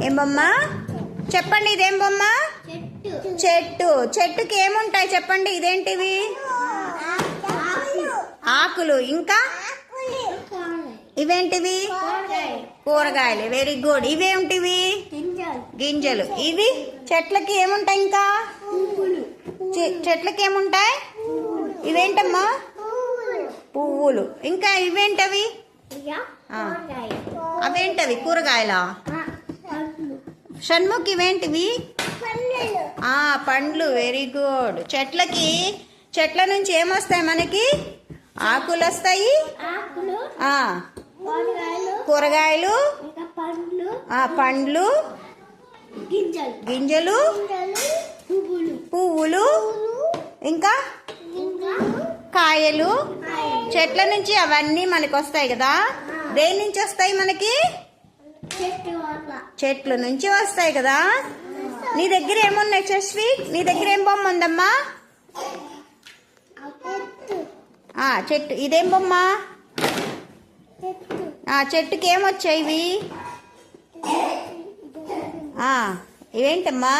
ఏం బొమ్మ చెప్పండి, ఇదేం బొమ్మ? చెట్టు. చెట్టుకి ఏముంటాయి చెప్పండి? ఇదేంటివి? ఆకులు. ఇంకా ఇవేంటివి? కూరగాయలు. Very good. ఇవేంటివి? గింజలు. ఇవి చెట్లకి ఏముంటాయి? ఇంకా చెట్లకి ఏముంటాయి? ఇవేంటమ్మా? పువ్వులు. ఇంకా ఇవేంటవి? అవేంటవి? కూరగాయలా? షణ్ముఖ్ ఇవేంటివి? పండ్లు. Very good. చెట్ల నుంచి ఏమొస్తాయి మనకి? ఆకులు వస్తాయి, కూరగాయలు, పండ్లు, గింజలు, పువ్వులు, ఇంకా కాయలు. చెట్ల నుంచి అవన్నీ మనకి వస్తాయి కదా. దేని నుంచి వస్తాయి మనకి? చెట్ల నుంచి వస్తాయి కదా. నీ దగ్గర ఏమున్నాయి శశ్వి? నీ దగ్గర ఏం బొమ్మ ఉందమ్మా? చెట్టు. ఇదేం బొమ్మ? చెట్టుకి ఏమొచ్చాయి ఇవి? ఇవేంటమ్మా?